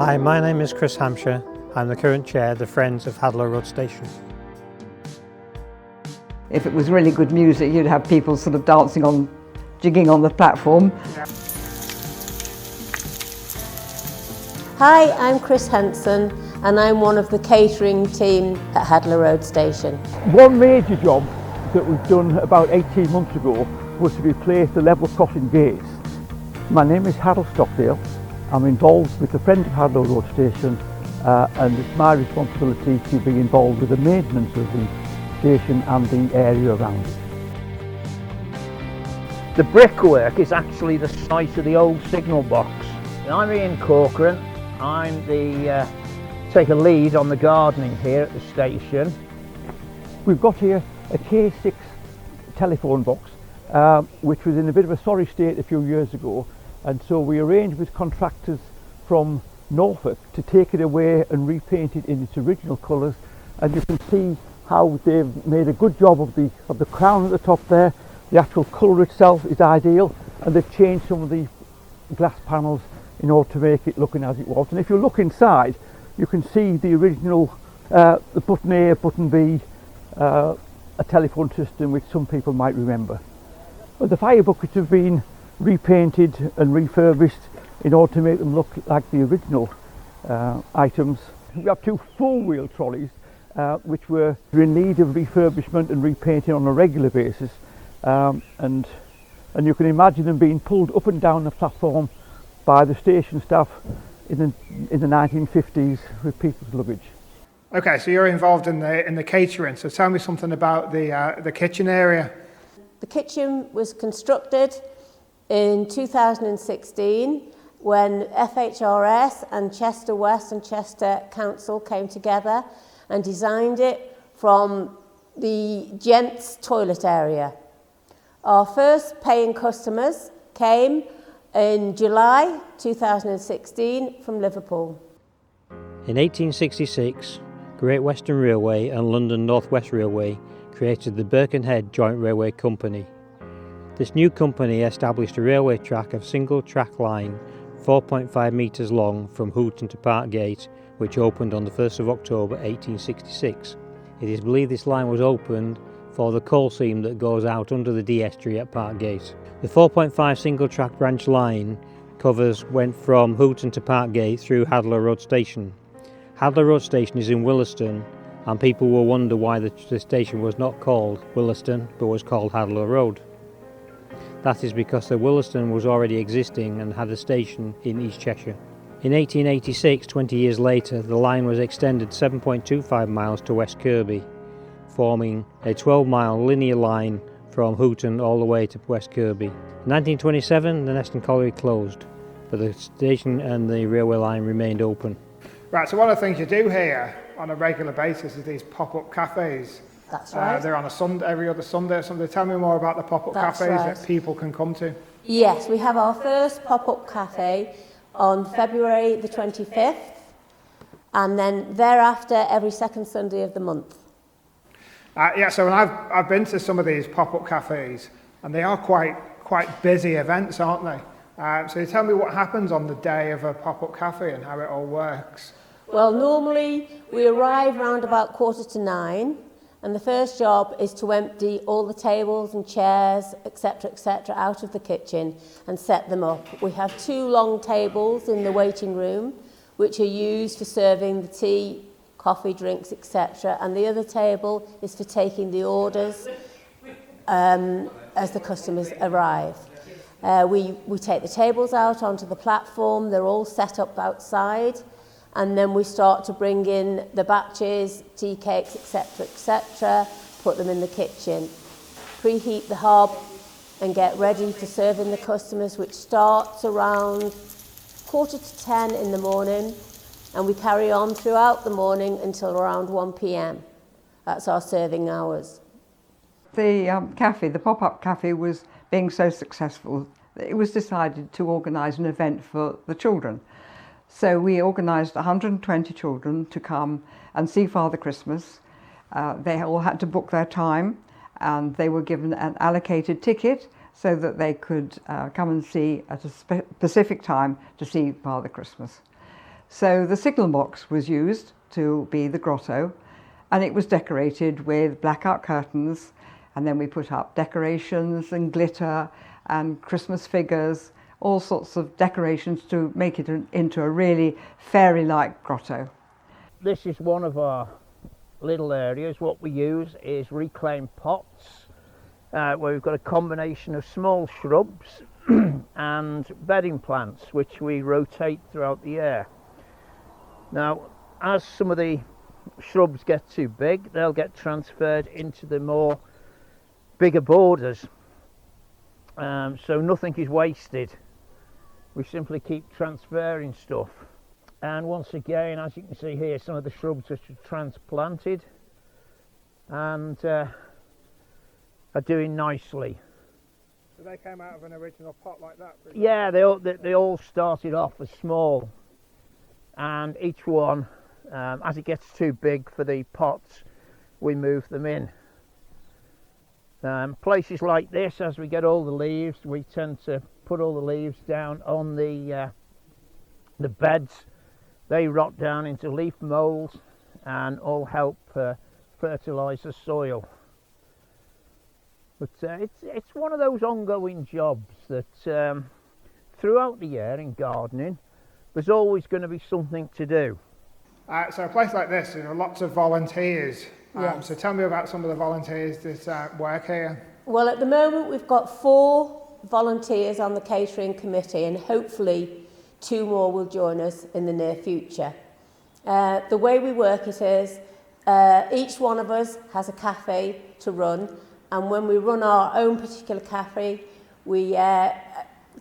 Hi, my name is Chris Hampshire. I'm the current chair of the Friends of Hadlow Road Station. If it was really good music, you'd have people sort of dancing on, jigging on the platform. Hi, I'm Chris Henson and I'm one of the catering team at Hadlow Road Station. One major job that was done about 18 months ago was to replace the level crossing gates. My name is Harold Stockdale. I'm involved with the Friends of Hadlow Road Station and it's my responsibility to be involved with the maintenance of the station and the area around it. The brickwork is actually the site of the old signal box. I'm Ian Corcoran. I'm the take a lead on the gardening here at the station. We've got here a K6 telephone box which was in a bit of a sorry state a few years ago, and so we arranged with contractors from Norfolk to take it away and repaint it in its original colours, and you can see how they've made a good job of the crown at the top there. The actual colour itself is ideal, and they've changed some of the glass panels in order to make it looking as it was. And if you look inside, you can see the original the button A, button B, a telephone system which some people might remember. But the fire buckets have been repainted and refurbished in order to make them look like the original items. We have two four-wheel trolleys which were in need of refurbishment and repainting on a regular basis, and you can imagine them being pulled up and down the platform by the station staff in the 1950s with people's luggage. Okay, so you're involved in the catering, so tell me something about the kitchen area. The kitchen was constructed in 2016 when FHRS and Chester West and Chester Council came together and designed it from the gents' toilet area. Our first paying customers came in July 2016 from Liverpool. In 1866, Great Western Railway and London North West Railway created the Birkenhead Joint Railway Company. This new company established a railway track of single track line 4.5 metres long from Hooton to Parkgate, which opened on the 1st of October 1866. It is believed this line was opened for the coal seam that goes out under the D estuary at Parkgate. The 4.5 single track branch line went from Hooton to Parkgate through Hadlow Road Station. Hadlow Road Station is in Williston, and people will wonder why the station was not called Williston but was called Hadlow Road. That is because the Williston was already existing and had a station in East Cheshire. In 1886, 20 years later, the line was extended 7.25 miles to West Kirby, forming a 12-mile linear line from Hooton all the way to West Kirby. In 1927, the Neston Colliery closed, but the station and the railway line remained open. Right, so one of the things you do here on a regular basis is these pop-up cafes. That's right. They're on a Sunday, every other Sunday or something. Tell me more about the pop-up cafes that people can come to. Yes, we have our first pop-up cafe on February the 25th, and then thereafter every second Sunday of the month. Yeah, so I've been to some of these pop-up cafes, and they are quite busy events, aren't they? So you tell me what happens on the day of a pop-up cafe and how it all works. Well, normally we arrive around about 8:45, and the first job is to empty all the tables and chairs, etc., out of the kitchen and set them up. We have two long tables in the waiting room, which are used for serving the tea, coffee, drinks, etc., and the other table is for taking the orders as the customers arrive. We take the tables out onto the platform, they're all set up outside, and then we start to bring in the batches, tea cakes, etc., put them in the kitchen, preheat the hob and get ready for serving the customers, which starts around 9:45 in the morning, and we carry on throughout the morning until around 1 p.m. That's our serving hours. The cafe, the pop-up cafe, was being so successful that it was decided to organise an event for the children. So we organised 120 children to come and see Father Christmas. They all had to book their time, and they were given an allocated ticket so that they could come and see at a specific time to see Father Christmas. So the signal box was used to be the grotto, and it was decorated with blackout curtains, and then we put up decorations and glitter and Christmas figures, all sorts of decorations to make it into a really fairy-like grotto. This is one of our little areas. What we use is reclaimed pots, where we've got a combination of small shrubs and bedding plants, which we rotate throughout the year. Now, as some of the shrubs get too big, they'll get transferred into the more bigger borders, so nothing is wasted. We simply keep transferring stuff. And once again, as you can see here, some of the shrubs are transplanted and are doing nicely. So they came out of an original pot like that? Yeah, they all started off as small, and each one, as it gets too big for the pots, we move them in. Places like this, as we get all the leaves, we tend to put all the leaves down on the beds. They rot down into leaf moulds and all help fertilise the soil. But it's one of those ongoing jobs that throughout the year in gardening there's always going to be something to do. So a place like this, lots of volunteers. Yes. So tell me about some of the volunteers that work here. Well, at the moment we've got 4 volunteers on the catering committee, and hopefully 2 more will join us in the near future. The way we work it is each one of us has a cafe to run, and when we run our own particular cafe, we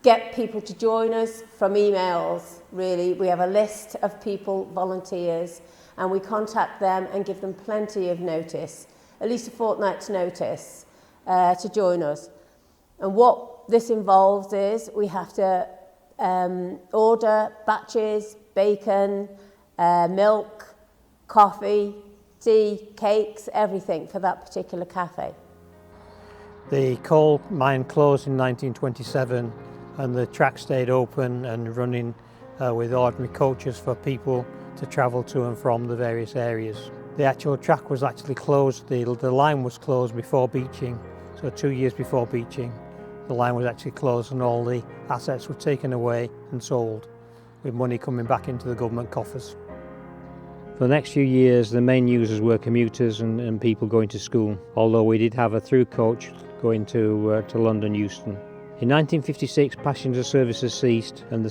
get people to join us from emails. Really, we have a list of people, volunteers, and we contact them and give them plenty of notice, at least a fortnight's notice, to join us. And what this involves is we have to order batches, bacon, milk, coffee, tea, cakes, everything for that particular cafe. The coal mine closed in 1927 and the track stayed open and running with ordinary coaches for people to travel to and from the various areas. The actual track was actually closed, the line was closed before beaching, so 2 years before beaching. The line was actually closed and all the assets were taken away and sold, with money coming back into the government coffers. For the next few years, the main users were commuters and people going to school, although we did have a through coach going to London Euston. In 1956, passenger services ceased and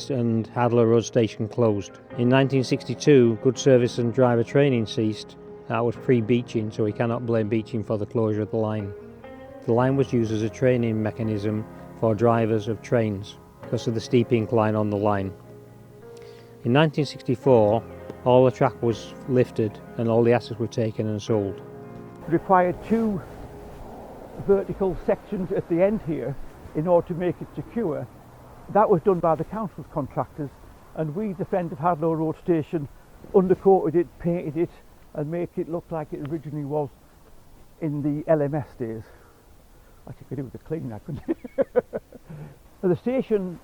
Hadlow Road station closed. In 1962, good service and driver training ceased. That was pre-beaching, so we cannot blame beaching for the closure of the line. The line was used as a training mechanism for drivers of trains because of the steep incline on the line. In 1964, all the track was lifted and all the assets were taken and sold. It required 2 vertical sections at the end here in order to make it secure. That was done by the council's contractors, and we, the friend of Hadlow Road station, undercoated it, painted it and make it look like it originally was in the LMS days. Actually, could do with the clean that, couldn't you? The station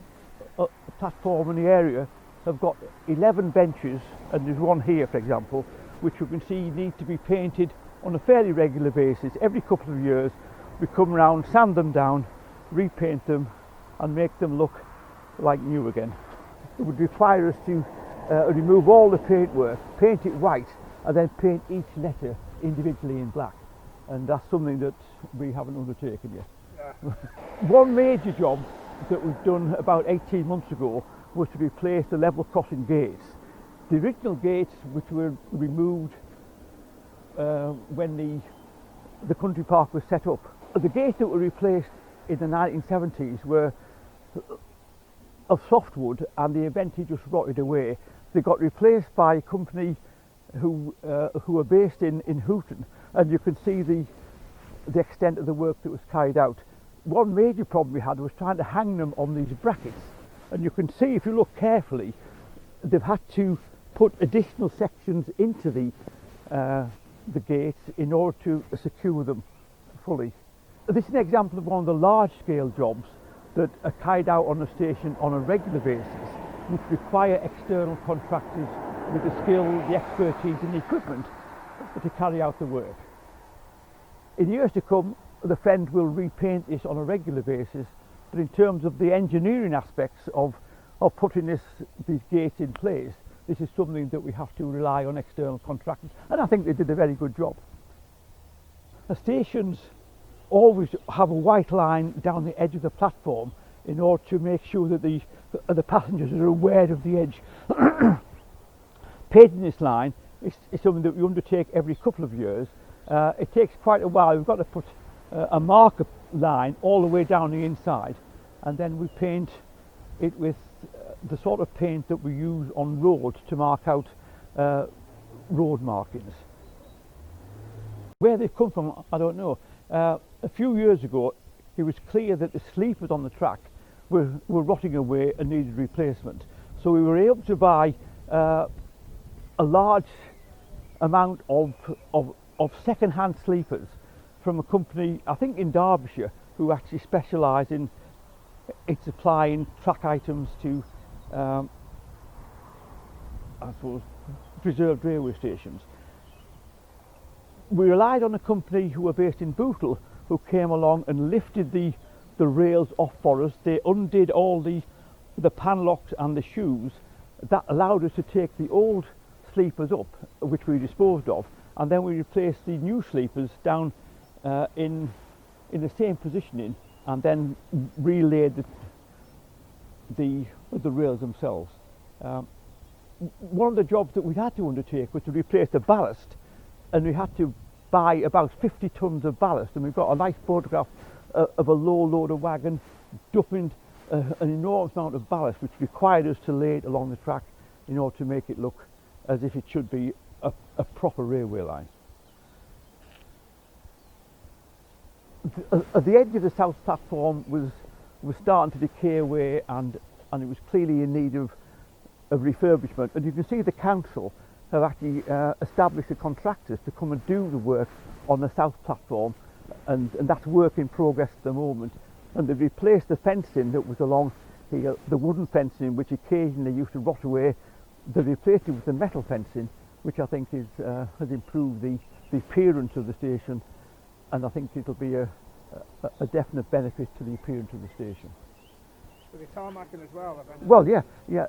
platform in the area have got 11 benches, and there's one here, for example, which you can see need to be painted on a fairly regular basis. Every couple of years we come round, sand them down, repaint them and make them look like new again. It would require us to remove all the paintwork, paint it white and then paint each letter individually in black, and that's something that we haven't undertaken yet. Yeah. One major job that was done about 18 months ago was to replace the level crossing gates. The original gates, which were removed when the country park was set up, the gates that were replaced in the 1970s were of softwood and the inventory just rotted away. They got replaced by a company who were based in Houghton, and you can see the extent of the work that was carried out. One major problem we had was trying to hang them on these brackets, and you can see if you look carefully they've had to put additional sections into the gates in order to secure them fully. This is an example of one of the large-scale jobs that are carried out on the station on a regular basis, which require external contractors with the skill, the expertise and the equipment to carry out the work. In years to come, the Friend will repaint this on a regular basis, but in terms of the engineering aspects of putting these gates in place, this is something that we have to rely on external contractors, and I think they did a very good job. The stations always have a white line down the edge of the platform in order to make sure that the passengers are aware of the edge. Painting this line is something that we undertake every couple of years. It takes quite a while. We've got to put a marker line all the way down the inside, and then we paint it with the sort of paint that we use on roads to mark out road markings. Where they've come from, I don't know. A few years ago, it was clear that the sleepers on the track were rotting away and needed replacement. So we were able to buy a large amount of second-hand sleepers from a company, I think in Derbyshire, who actually specialise in supplying track items to, I suppose, reserved railway stations. We relied on a company who were based in Bootle, who came along and lifted the rails off for us. They undid all the panlocks and the shoes. That allowed us to take the old sleepers up, which we disposed of, and then we replaced the new sleepers down in the same positioning, and then relaid the rails themselves. One of the jobs that we had to undertake was to replace the ballast, and we had to buy about 50 tonnes of ballast, and we've got a nice photograph of a low loader wagon dumping an enormous amount of ballast, which required us to lay it along the track in order to make it look as if it should be a proper railway line. At the edge of the south platform was starting to decay away, and it was clearly in need of refurbishment, and you can see the council have actually established the contractors to come and do the work on the south platform, and that's work in progress at the moment. And they've replaced the fencing that was along here, the wooden fencing, which occasionally used to rot away. They've replaced it with the metal fencing, which I think has improved the appearance of the station, and I think it'll be a definite benefit to the appearance of the station. With the tarmacking as well, eventually. Well, yeah.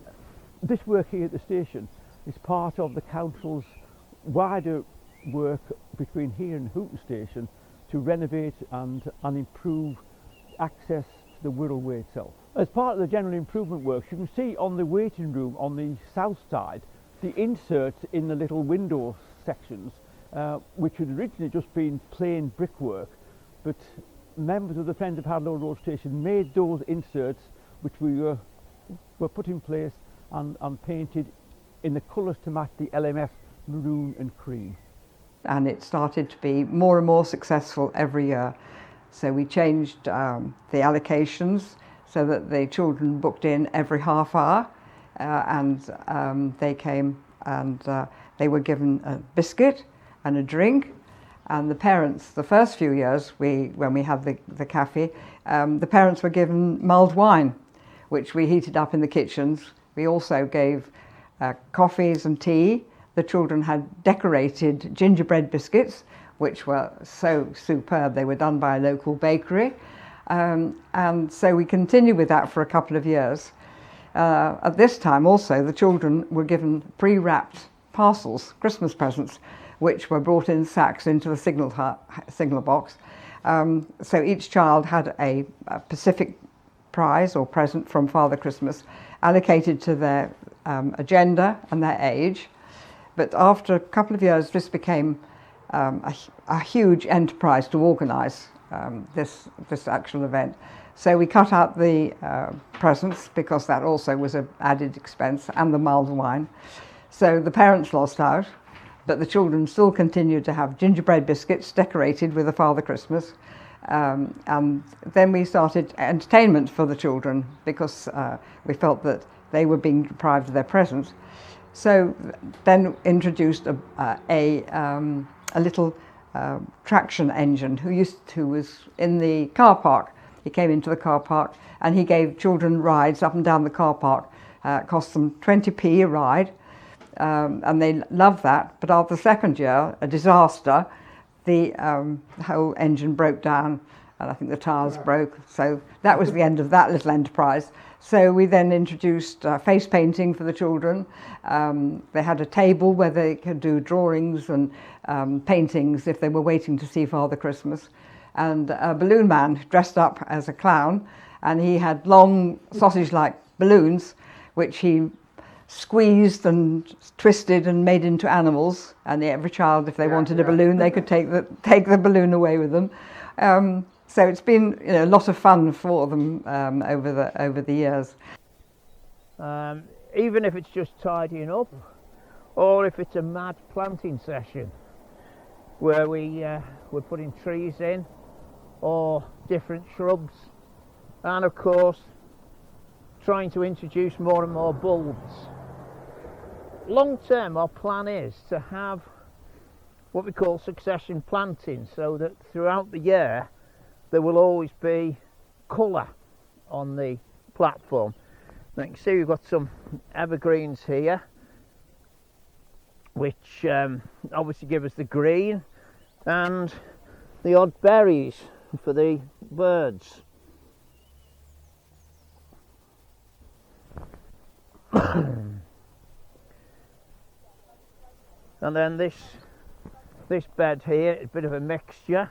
This work here at the station is part of the council's wider work between here and Hooton Station to renovate and improve access to the Wirral Way itself. As part of the general improvement works, you can see on the waiting room on the south side the inserts in the little window sections, which had originally just been plain brickwork, but members of the Friends of Hadlow Road Station made those inserts, which were put in place and painted in the colours to match the LMS maroon and cream. And it started to be more and more successful every year. So we changed the allocations so that the children booked in every half hour, and they came and they were given a biscuit and a drink. And the parents, the first few years when we had the cafe, the parents were given mulled wine, which we heated up in the kitchens. We also gave coffees and tea. The children had decorated gingerbread biscuits, which were so superb. They were done by a local bakery. And so we continued with that for a couple of years. At this time also, the children were given pre-wrapped parcels, Christmas presents, which were brought in sacks into the signal box. So each child had a specific prize or present from Father Christmas allocated to their agenda and their age. But after a couple of years, this became a huge enterprise to organise this actual event. So we cut out the presents, because that also was an added expense, and the mulled wine. So the parents lost out, but the children still continued to have gingerbread biscuits decorated with a Father Christmas. And then we started entertainment for the children, because we felt that they were being deprived of their presents. So then introduced a little traction engine who was in the car park. He came into the car park and he gave children rides up and down the car park, It cost them 20p a ride, and they loved that. But after the second year, a disaster, the whole engine broke down, and I think the tyres broke. So that was the end of that little enterprise. So we then introduced face painting for the children. They had a table where they could do drawings and paintings if they were waiting to see Father Christmas. And a balloon man dressed up as a clown, and he had long sausage-like balloons which he squeezed and twisted and made into animals, and every child, if they wanted a balloon, they could take the balloon away with them. So it's been, you know, a lot of fun for them over the years. Even if it's just tidying up, or if it's a mad planting session where we're putting trees in or different shrubs, and of course trying to introduce more and more bulbs. Long term, our plan is to have what we call succession planting, so that throughout the year there will always be colour on the platform. Now you can see we've got some evergreens here, which obviously give us the green, and the odd berries for the birds. And then this bed here is a bit of a mixture.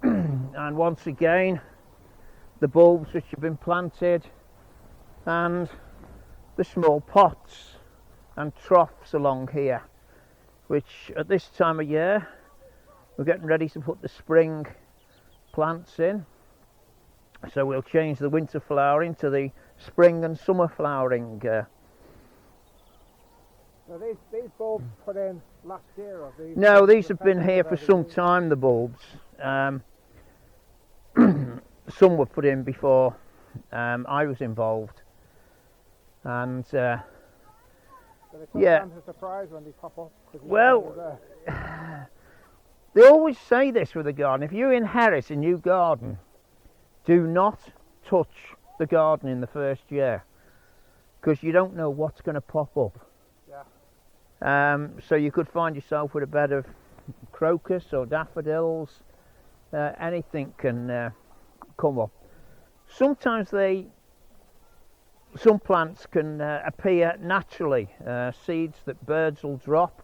And once again, the bulbs which have been planted, and the small pots and troughs along here, which at this time of year we're getting ready to put the spring plants in. So we'll change the winter flowering to the spring and summer flowering. So these bulbs put in last year, or these? No, these have been here for some time, the bulbs. Some were put in before I was involved, and so they yeah. sometimes a surprise when they pop up. Well, they always say this with a garden: if you inherit a new garden, do not touch the garden in the first year, because you don't know what's going to pop up. So you could find yourself with a bed of crocus or daffodils. Anything can come up. Sometimes some plants can appear naturally, seeds that birds will drop.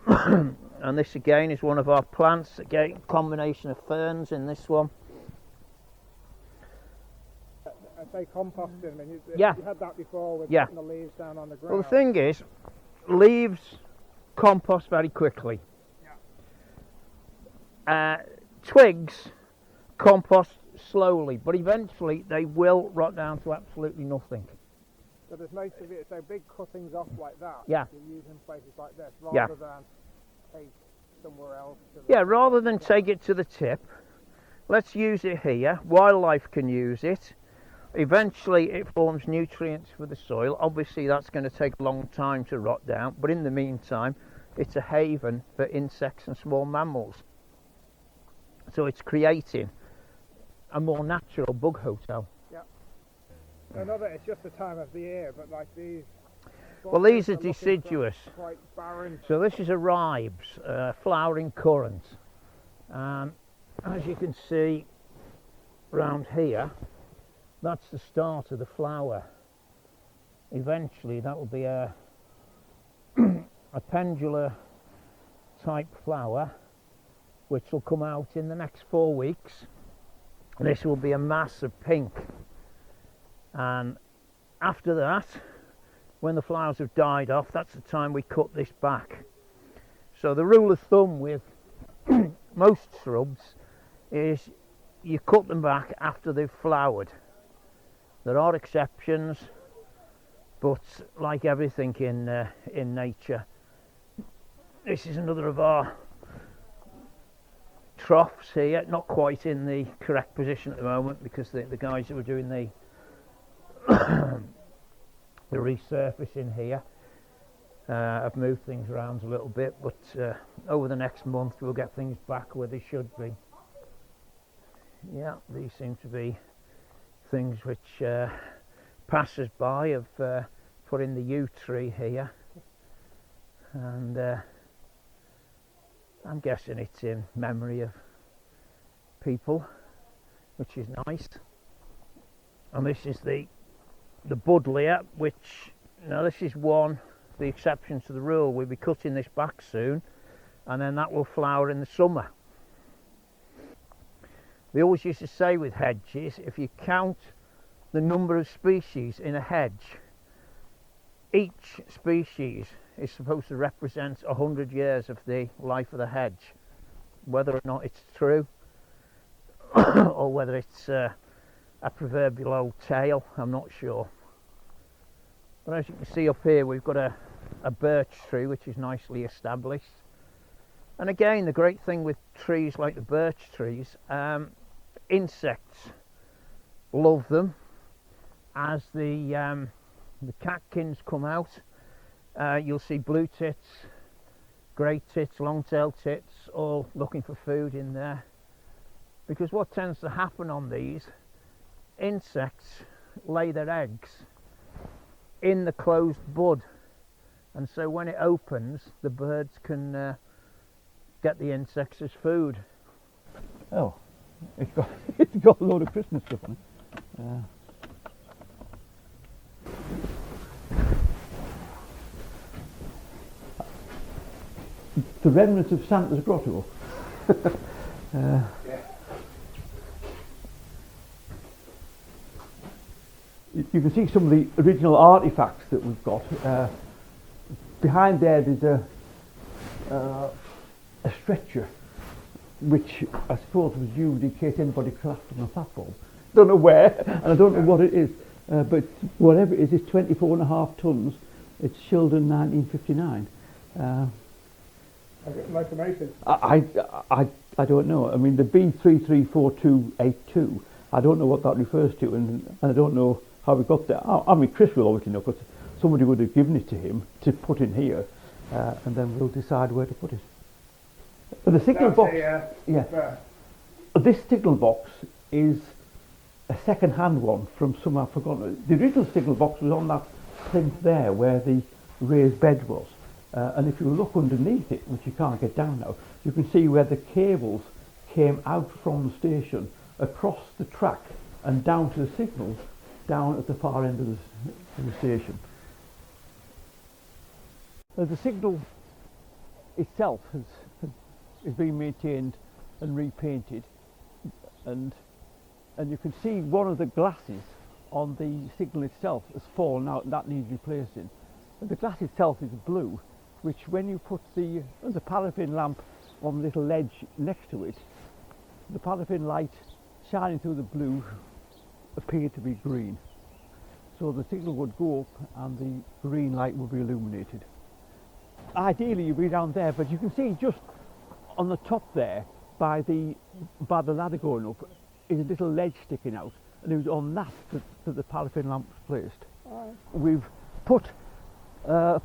And this again is one of our plants, again combination of ferns in this one. I say composting, I mean, you had that before with putting the leaves down on the ground. Well, the thing is, leaves compost very quickly. Twigs compost slowly, but eventually they will rot down to absolutely nothing. So there's most of it, so big cuttings off like that, you use in places like this, rather than take somewhere else. Rather than take it to the tip, let's use it here. Wildlife can use it. Eventually it forms nutrients for the soil. Obviously that's going to take a long time to rot down, but in the meantime it's a haven for insects and small mammals. So it's creating a more natural bug hotel. Another, it's just the time of the year, but like these... Well, these are deciduous. Quite barren. So this is a ribes, flowering currant. As you can see round here, that's the start of the flower. Eventually that will be a pendular type flower, which will come out in the next 4 weeks. This will be a mass of pink, and after that, when the flowers have died off, that's the time we cut this back. So the rule of thumb with most shrubs is you cut them back after they've flowered. There are exceptions, but like everything in nature, this is another of our troughs here, not quite in the correct position at the moment because the guys that were doing the the resurfacing here have moved things around a little bit, but over the next month we'll get things back where they should be. Yeah, these seem to be things which passers-by have put in the yew tree here, and I'm guessing it's in memory of people, which is nice. And this is the buddleia, which, now this is one of the exceptions to the rule. We'll be cutting this back soon, and then that will flower in the summer. We always used to say with hedges, if you count the number of species in a hedge, each species is supposed to represent 100 years of the life of the hedge. Whether or not it's true or whether it's a proverbial old tale, I'm not sure. But as you can see up here, we've got a birch tree which is nicely established. And again, the great thing with trees like the birch trees, insects love them. As the catkins come out, you'll see blue tits, grey tits, long-tailed tits, all looking for food in there. Because what tends to happen on these, insects lay their eggs in the closed bud, and so when it opens, the birds can get the insects as food. Oh, it's got a load of Christmas stuff on it. The remnants of Santa's grotto. You can see some of the original artifacts that we've got. Behind there there's a stretcher, which I suppose was used in case anybody collapsed on the platform. Don't know where, and I don't know what it is, but whatever it is, it's 24.5 tons. It's Shildon 1959. Locomotive. I don't know. I mean, the B334282, I don't know what that refers to, and I don't know how we got there. I mean, Chris will obviously know, because somebody would have given it to him to put in here, and then we'll decide where to put it. And the signal box, this signal box is a second-hand one from some I've forgotten. The original signal box was on that plinth there where the raised bed was. And if you look underneath it, which you can't get down now, you can see where the cables came out from the station, across the track and down to the signal, down at the far end of the station. The signal itself is being maintained and repainted, and you can see one of the glasses on the signal itself has fallen out, and that needs replacing. And the glass itself is blue, which when you put the paraffin lamp on the little ledge next to it, the paraffin light shining through the blue appeared to be green. So the signal would go up and the green light would be illuminated. Ideally you'd be down there, but you can see just on the top there, by the ladder going up, is a little ledge sticking out, and it was on that the paraffin lamp was placed. Right. We've put a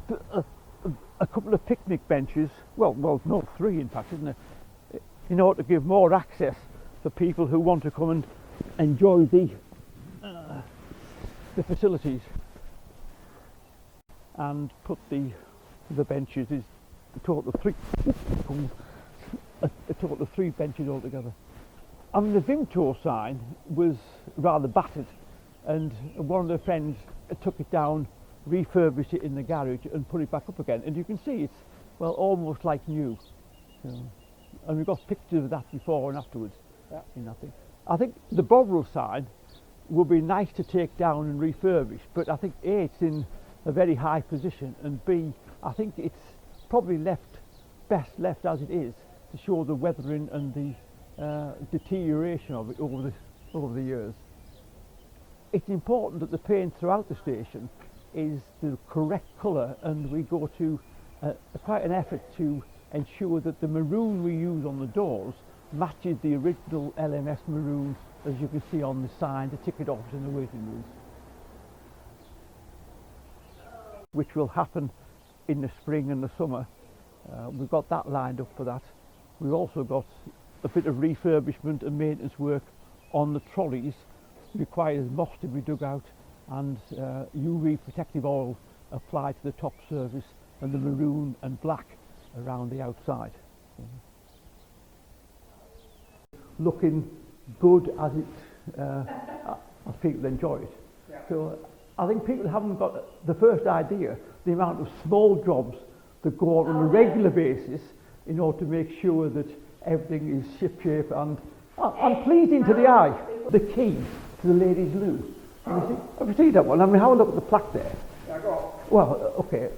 couple of picnic benches, well, no, 3 in fact, isn't it, in order to give more access for people who want to come and enjoy the facilities, and put the benches is a total of 3 benches altogether. I mean, the Vimto sign was rather battered, and one of the friends took it down, refurbished it in the garage and put it back up again, and you can see it's, well, almost like new. And we've got pictures of that before and afterwards. Yeah. In that thing. I think the Bovril sign would be nice to take down and refurbish, but I think A, it's in a very high position, and B, I think it's probably best left as it is, to show the weathering and the deterioration of it over the years. It's important that the paint throughout the station is the correct colour, and we go to quite an effort to ensure that the maroon we use on the doors matches the original LMS maroon, as you can see on the sign, the ticket office and the waiting rooms, which will happen in the spring and the summer. We've got that lined up for that. We've also got a bit of refurbishment and maintenance work on the trolleys. It requires moss to be dug out, and UV protective oil applied to the top surface, and the maroon and black around the outside. Looking good as as people enjoy it. Yeah. So I think people haven't got the first idea the amount of small jobs that go on a regular basis in order to make sure that everything is ship-shape and pleasing to the eye. The key to the ladies' loo. Have you seen that one? I mean, have a look at the plaque there. Yeah, go on. Well, okay.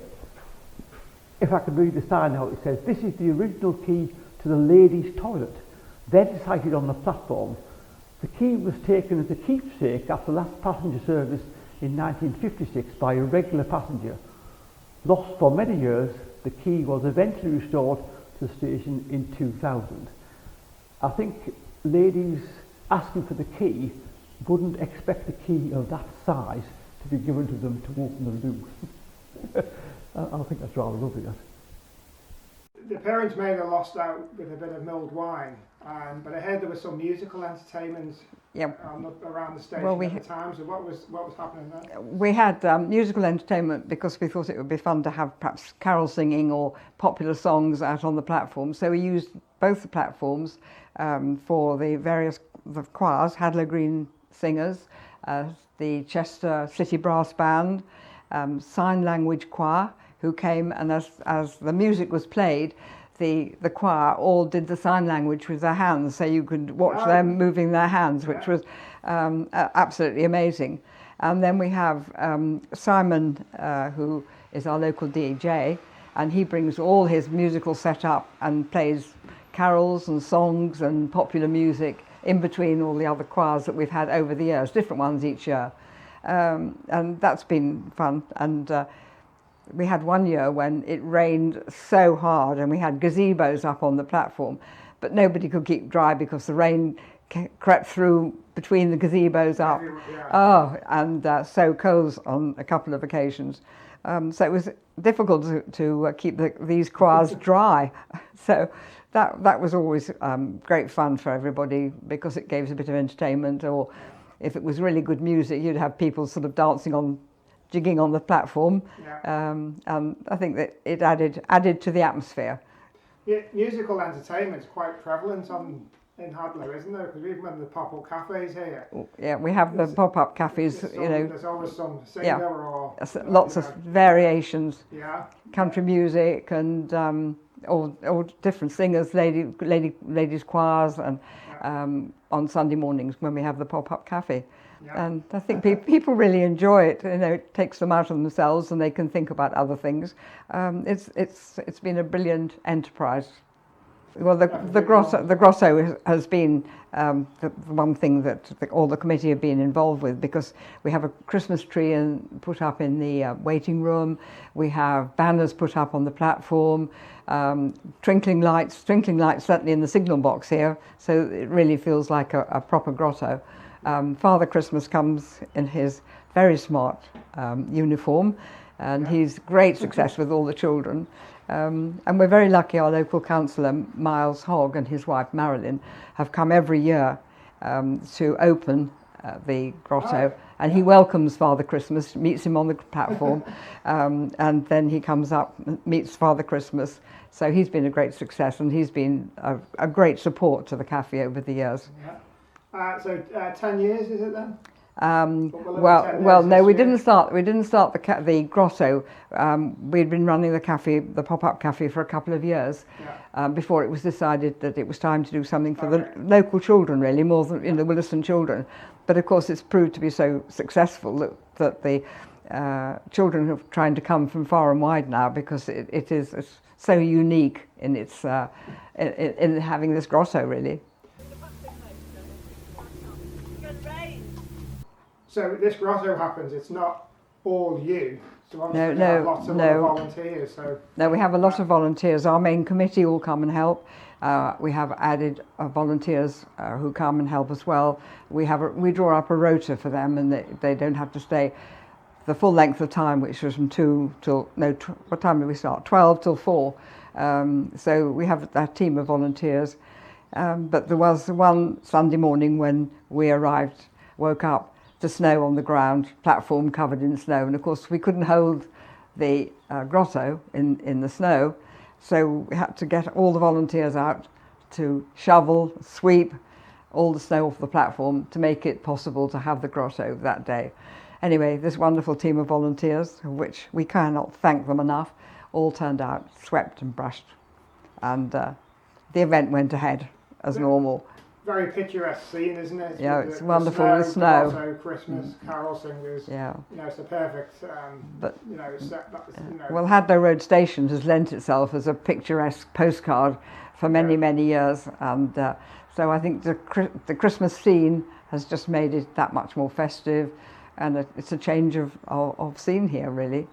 If I could read the sign out, it says, "This is the original key to the ladies' toilet." Then sighted on the platform. The key was taken as a keepsake after the last passenger service in 1956 by a regular passenger. Lost for many years, the key was eventually restored to the station in 2000. I think ladies asking for the key wouldn't expect a key of that size to be given to them to open the loo. I think that's rather lovely, that. The parents may have lost out with a bit of mulled wine, but I heard there was some musical entertainment around the station at the time. So what was happening there? We had musical entertainment because we thought it would be fun to have perhaps carol singing or popular songs out on the platform. So we used both the platforms for the various choirs, Hadlow Green Singers, the Chester City Brass Band, Sign Language Choir, who came, and as the music was played, the choir all did the sign language with their hands, so you could watch them moving their hands, which was absolutely amazing. And then we have Simon, who is our local DJ, and he brings all his musical setup and plays carols and songs and popular music in between all the other choirs that we've had over the years, different ones each year. And that's been fun. And we had one year when it rained so hard and we had gazebos up on the platform, but nobody could keep dry because the rain crept through between the gazebos up. And so coals on a couple of occasions. So it was difficult to keep these choirs dry. So that was always great fun for everybody because it gave us a bit of entertainment, or if it was really good music, you'd have people sort of jigging on the platform. And I think that it added to the atmosphere. Yeah, musical entertainment is quite prevalent in Hadlow, isn't there? Because even when the pop-up cafes here. Yeah, we have the pop-up cafes. There's always some singer or lots of variations. Yeah. Country music and all different singers, ladies choirs, and on Sunday mornings when we have the pop-up cafe. Yeah. And I think people really enjoy it. It takes them out of themselves and they can think about other things. It's been a brilliant enterprise. Well, the grotto has been the one thing that all the committee have been involved with, because we have a Christmas tree put up in the waiting room. We have banners put up on the platform, twinkling lights certainly in the signal box here, so it really feels like a proper grotto. Father Christmas comes in his very smart uniform, and he's great success with all the children. And we're very lucky our local councillor, Miles Hogg, and his wife, Marilyn, have come every year to open the grotto. And he welcomes Father Christmas, meets him on the platform, and then he comes up and meets Father Christmas. So he's been a great success, and he's been a great support to the cafe over the years. Yeah. So 10 years is it then? Well, no, we didn't start the grotto. We'd been running the pop-up cafe for a couple of years before it was decided that it was time to do something for the local children, really, more than the Williston children. But of course, it's proved to be so successful that the children are trying to come from far and wide now, because it's so unique in its in having this grotto, really. So this grotto happens, it's not all you. So obviously No, we have lots of other volunteers. No, we have a lot of volunteers. Our main committee all come and help. We have added volunteers who come and help as well. We draw up a rota for them, and they don't have to stay the full length of time, which was from 2 till, what time did we start? 12 till 4. So we have that team of volunteers. But there was one Sunday morning when we woke up, to snow on the ground, platform covered in snow. And of course we couldn't hold the grotto in the snow, so we had to get all the volunteers out to shovel, sweep all the snow off the platform to make it possible to have the grotto that day. Anyway, this wonderful team of volunteers, of which we cannot thank them enough, all turned out, swept and brushed, and the event went ahead as normal. Very picturesque scene, isn't it? Yeah, With it's the wonderful snow, with snow. grotto, Christmas, carol singers. Yeah. You know, it's a perfect, But you know, set, that was, you know. well, Hadlow Road Station has lent itself as a picturesque postcard for many, many years, and so I think the Christmas scene has just made it that much more festive, and it's a change of scene here, really.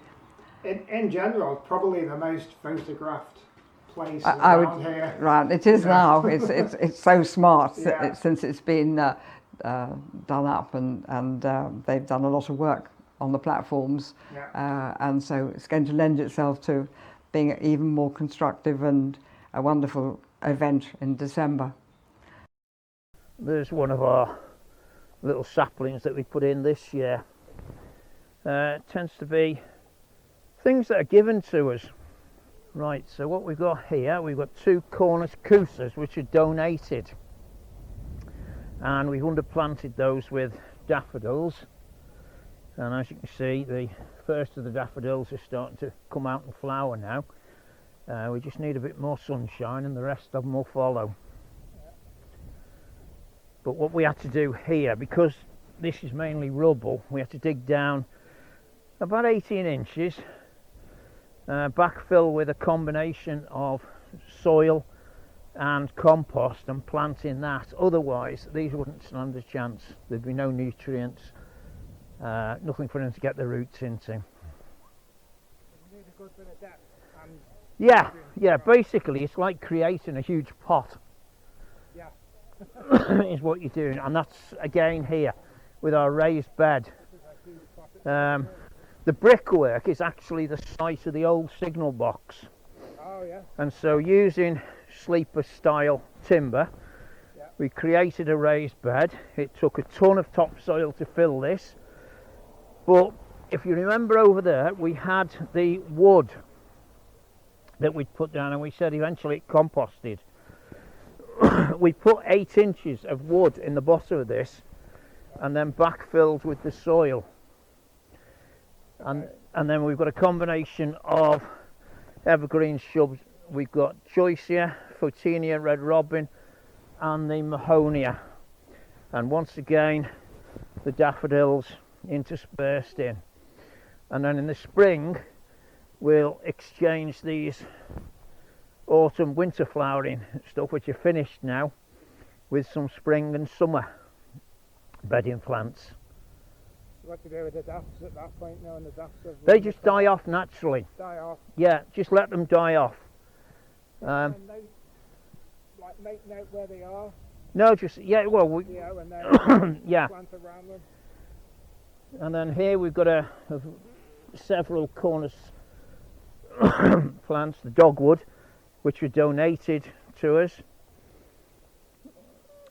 In general, probably the most photographed place I around would, here. right, it is now. It's so smart Yeah. since it's been done up, and they've done a lot of work on the platforms, and so it's going to lend itself to being even more constructive and a wonderful event in December. There's one of our little saplings that we put in this year. It tends to be things that are given to us. Right, so what we've got here, we've got 2 Cornish cousas which are donated, and we've underplanted those with daffodils, and as you can see, the first of the daffodils are starting to come out and flower now. We just need a bit more sunshine and the rest of them will follow. But what we had to do here, because this is mainly rubble, we had to dig down about 18 inches, backfill with a combination of soil and compost and plant in that. Otherwise these wouldn't stand a chance. There'd be no nutrients, nothing for them to get their roots into. Yeah, basically it's like creating a huge pot. Is what you're doing, and that's again here with our raised bed. The brickwork is actually the site of the old signal box. Oh yeah. And so using sleeper style timber, we created a raised bed. It took a ton of topsoil to fill this, but if you remember over there we had the wood that we'd put down, and we said eventually it composted. We put 8 inches of wood in the bottom of this and then backfilled with the soil, and then we've got a combination of evergreen shrubs. We've got Choicea, Photinia, Red Robin and the Mahonia, and once again the daffodils interspersed in, and then in the spring we'll exchange these autumn winter flowering stuff which are finished now with some spring and summer bedding plants. What to do with the dafts at that point now, and the dafts have They just die off naturally. die off. Yeah, just let them die off. And they, like, make note where they are. No, just well, And then yeah. plant around them. And then here we've got several Cornish plants, the dogwood, which were donated to us,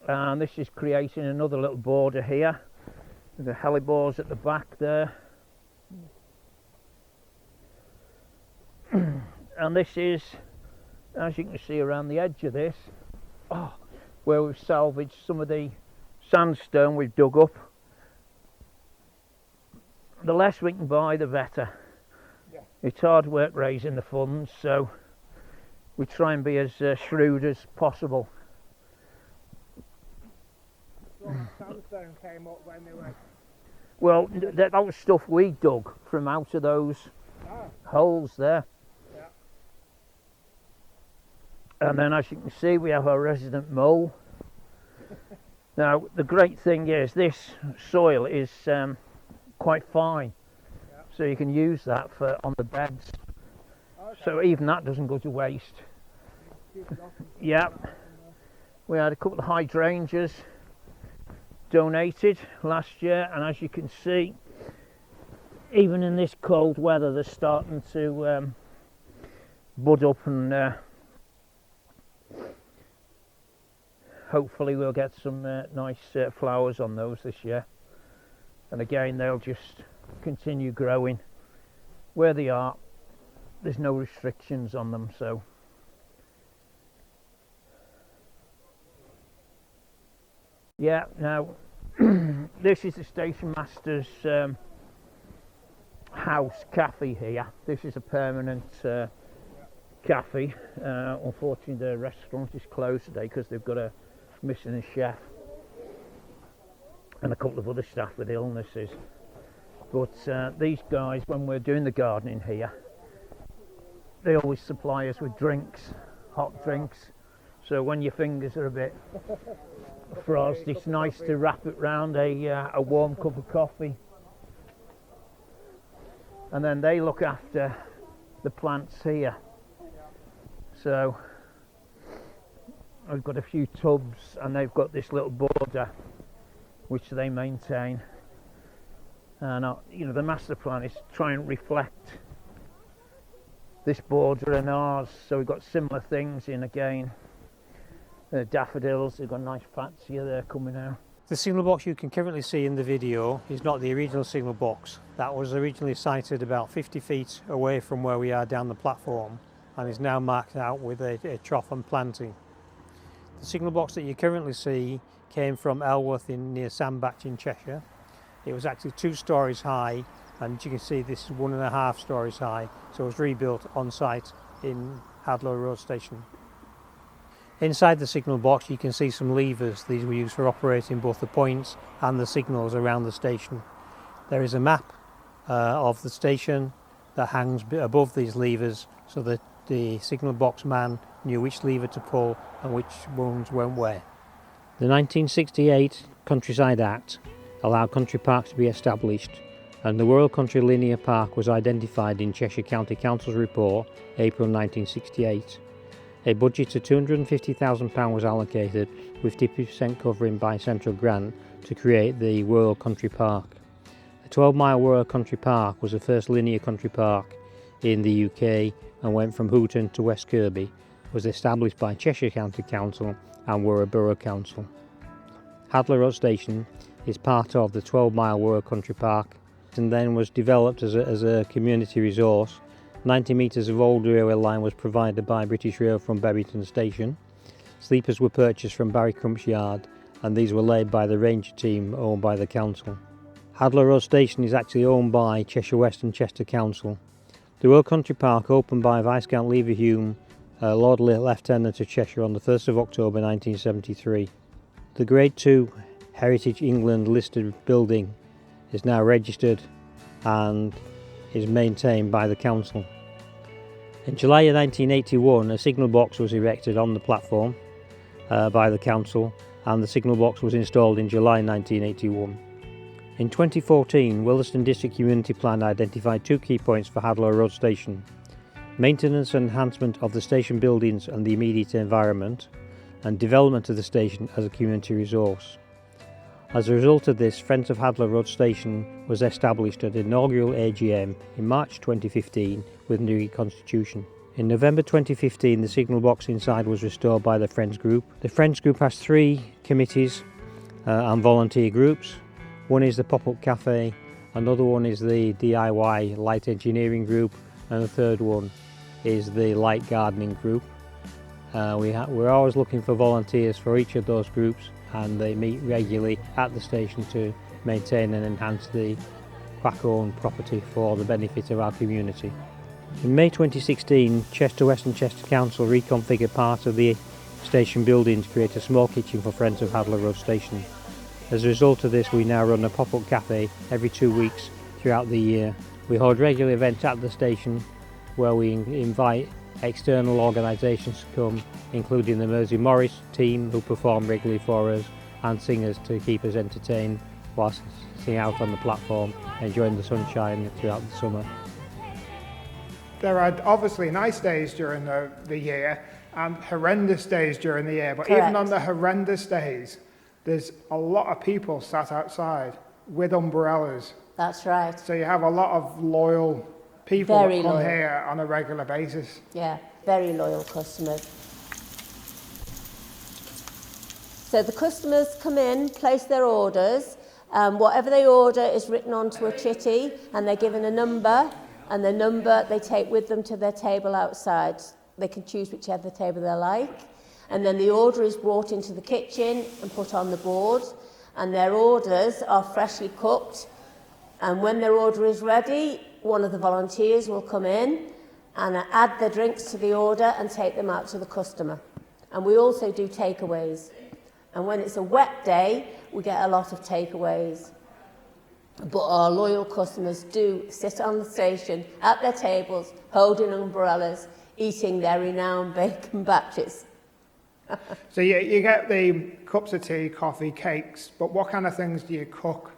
and this is creating another little border here. The hellebores at the back there, and this is, as you can see around the edge of this, where we've salvaged some of the sandstone we've dug up. The less we can buy, the better. It's hard work raising the funds, so we try and be as shrewd as possible. Sandstone came up when they were. Well, that was stuff we dug from out of those holes there. And then, as you can see, we have our resident mole. Now, the great thing is this soil is quite fine, so you can use that on the beds. So even that doesn't go to waste. Yeah, we had a couple of hydrangeas donated last year, and as you can see, even in this cold weather they're starting to bud up, and hopefully we'll get some nice flowers on those this year. and again they'll just continue growing where they are. There's no restrictions on them, so yeah. Now this is the station master's house cafe here. This is a permanent cafe. Unfortunately the restaurant is closed today because they've got a missing a chef and a couple of other staff with illnesses. But these guys, when we're doing the gardening here, they always supply us with drinks, hot drinks. So when your fingers are a bit frosty, it's nice to wrap it round a warm cup of coffee. And then they look after the plants here. So I've got a few tubs, and they've got this little border which they maintain. And you know, the master plan is to try and reflect this border and ours. So we've got similar things in again. Daffodils, they've got nice fatsia there coming out. The signal box you can currently see in the video is not the original signal box. That was originally sited about 50 feet away from where we are down the platform, and is now marked out with a trough and planting. The signal box that you currently see came from Elworth near Sandbach in Cheshire. It was actually 2 stories high, and you can see this is 1.5 stories high, so it was rebuilt on site in Hadlow Road station. Inside the signal box you can see some levers. These were used for operating both the points and the signals around the station. There is a map of the station that hangs above these levers so that the signal box man knew which lever to pull and which ones went where. The 1968 Countryside Act allowed country parks to be established, and the Wirral Country Linear Park was identified in Cheshire County Council's report, April 1968. A budget of £250,000 was allocated, with 50% covering by central grant, to create the Wirral Country Park. The 12-mile Wirral Country Park was the first linear country park in the UK and went from Hooton to West Kirby, was established by Cheshire County Council and Wirral Borough Council. Hadlow Road Station is part of the 12-mile Wirral Country Park and then was developed as a community resource. 90 metres of old railway line was provided by British Rail from Berrington Station. Sleepers were purchased from Barry Crump's yard, and these were laid by the Ranger team owned by the council. Hadlow Road Station is actually owned by Cheshire West and Chester Council. The Wirral Country Park opened by Viscount Leverhulme, Lord Lieutenant of Cheshire, on the 1st of October 1973. The Grade 2 Heritage England listed building is now registered and is maintained by the council. In July of 1981, a signal box was erected on the platform by the council, and the signal box was installed in July 1981. In 2014, Williston District Community Plan identified 2 key points for Hadlow Road Station: maintenance and enhancement of the station buildings and the immediate environment, and development of the station as a community resource. As a result of this, Friends of Hadlow Road Station was established at an inaugural AGM in March 2015 with new constitution. In November 2015, the signal box inside was restored by the Friends Group. The Friends Group has 3 committees and volunteer groups. One is the Pop-Up Cafe, another one is the DIY Light Engineering Group, and the third one is the Light Gardening Group. We're always looking for volunteers for each of those groups, and they meet regularly at the station to maintain and enhance the Quack-owned property for the benefit of our community. In May 2016, Chester West and Chester Council reconfigured part of the station building to create a small kitchen for Friends of Hadlow Road Station. As a result of this, we now run a pop-up cafe every 2 weeks throughout the year. We hold regular events at the station where we invite external organisations to come, including the Mersey Morris team, who perform regularly for us, and singers to keep us entertained whilst sitting out on the platform, enjoying the sunshine throughout the summer. There are obviously nice days during the year and horrendous days during the year, but Correct. even on the horrendous days, there's a lot of people sat outside with umbrellas. That's right. So you have a lot of loyal people Very that come loyal. here on a regular basis. Yeah, very loyal customers. So the customers come in, place their orders, Whatever they order is written onto a chitty, and they're given a number, and the number they take with them to their table outside. They can choose whichever table they like, and then the order is brought into the kitchen and put on the board, and their orders are freshly cooked, and when their order is ready, one of the volunteers will come in and add their drinks to the order and take them out to the customer. And we also do takeaways. And when it's a wet day, we get a lot of takeaways. But our loyal customers do sit on the station at their tables, holding umbrellas, eating their renowned bacon batches. So you get the cups of tea, coffee, cakes, but what kind of things do you cook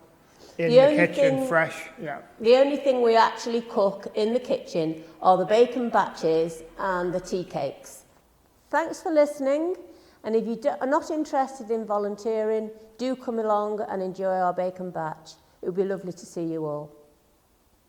in the kitchen, fresh? Yeah. The only thing we actually cook in the kitchen are the bacon batches and the tea cakes. Thanks for listening, and if you are not interested in volunteering, do come along and enjoy our bacon batch. It would be lovely to see you all.